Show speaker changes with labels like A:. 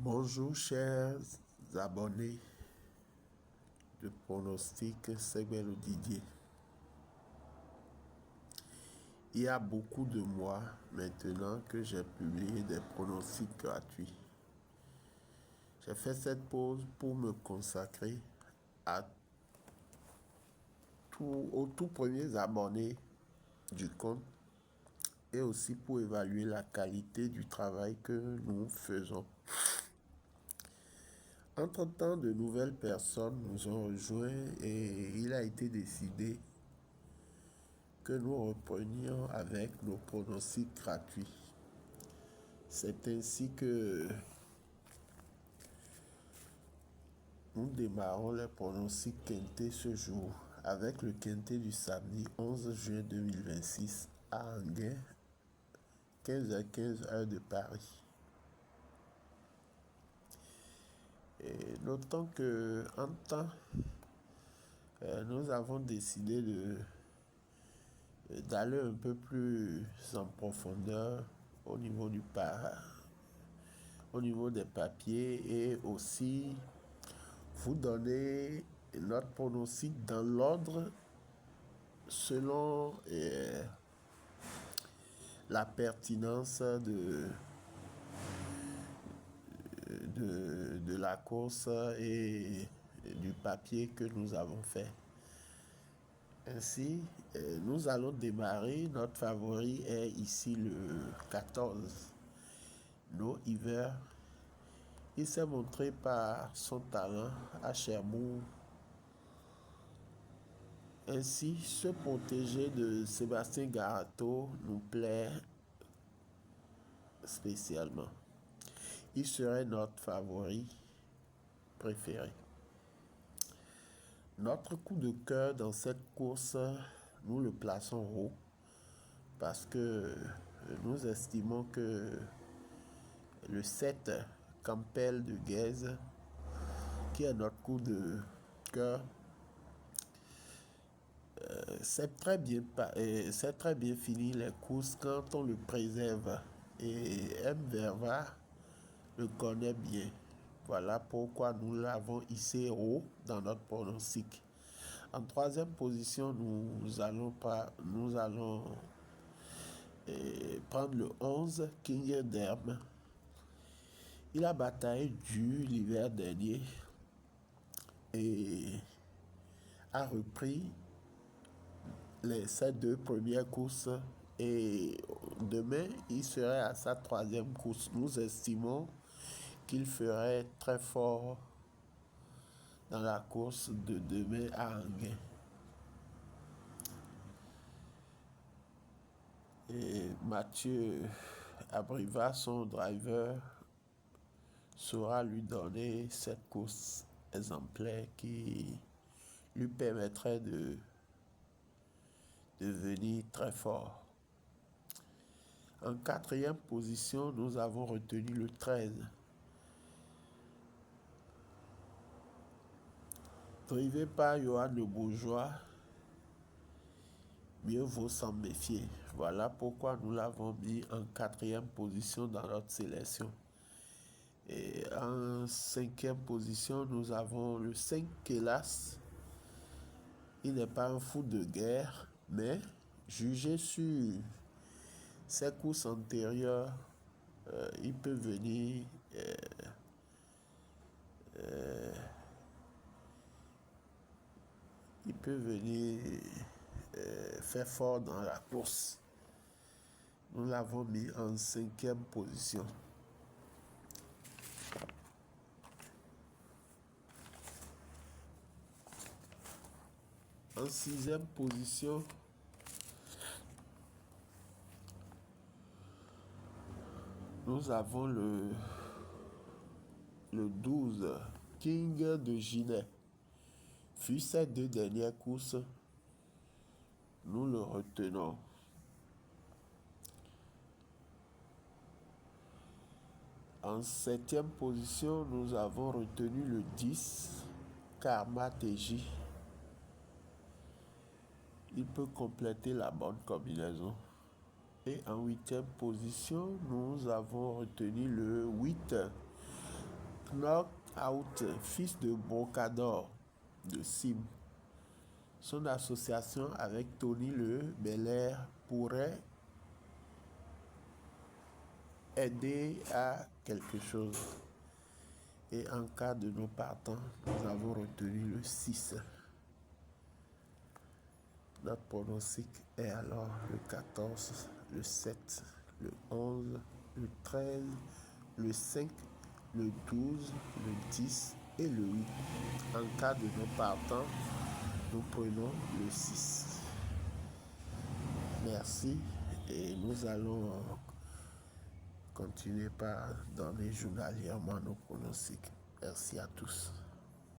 A: Bonjour chers abonnés de Pronostic, c'est Bello Didier. Il y a beaucoup de mois maintenant que j'ai publié des pronostics gratuits. J'ai fait cette pause pour me consacrer aux tout premiers abonnés du compte et aussi pour évaluer la qualité du travail que nous faisons. Entre-temps, de nouvelles personnes nous ont rejoints et il a été décidé que nous reprenions avec nos pronostics gratuits. C'est ainsi que nous démarrons les pronostics quintés ce jour avec le quinté du samedi 11 juin 2026 à Anguin, 15h15 heure de Paris. Et notons que en temps, nous avons décidé d'aller un peu plus en profondeur au niveau des papiers et aussi vous donner notre pronostic dans l'ordre selon la pertinence de la course et du papier que nous avons fait. Ainsi, nous allons démarrer. Notre favori est ici le 14. No Hiver. Il s'est montré par son talent à Cherbourg. Ainsi, se protéger de Sébastien Garato nous plaît spécialement. Il serait notre favori préféré. Notre coup de cœur dans cette course, nous le plaçons haut parce que nous estimons que le 7 Campbell de Guèze, qui est notre coup de cœur, c'est très bien fini les courses quand on le préserve. Et M. Verva le connaît bien. Voilà pourquoi nous l'avons hissé haut dans notre pronostic. En troisième position, nous allons prendre le 11, King Derm. Il a bataillé dur l'hiver dernier et a repris ses deux premières courses. Et demain, il serait à sa troisième course. Nous estimons qu'il ferait très fort dans la course de demain à Anguin. Et Mathieu Abriva, son driver, saura lui donner cette course exemplaire qui lui permettrait de devenir très fort. En quatrième position, nous avons retenu le 13. Drivé par Johan Le Bourgeois, mieux vaut s'en méfier. Voilà pourquoi nous l'avons mis en quatrième position dans notre sélection. Et en cinquième position, nous avons le 5 Kélas. Il n'est pas un fou de guerre, mais jugé sur ses courses antérieures, il peut venir faire fort dans la course. Nous l'avons mis en cinquième position. En sixième position, nous avons le 12, King de Ginet. Vu ces deux dernières courses, nous le retenons. En septième position, nous avons retenu le 10, Karma TJ. Il peut compléter la bonne combinaison. Et en huitième position, nous avons retenu le 8, Knockout, fils de Brocador de Sim. Son association avec Tony Le Belair pourrait aider à quelque chose. Et en cas de nos partants, nous avons retenu le 6. Notre pronostic est alors le 14, le 7, le 11, le 13, le 5, le 12, le 10 et le 8. En cas de nos partants, nous prenons le 6. Merci et nous allons continuer par donner journalièrement nos pronostics. Merci à tous.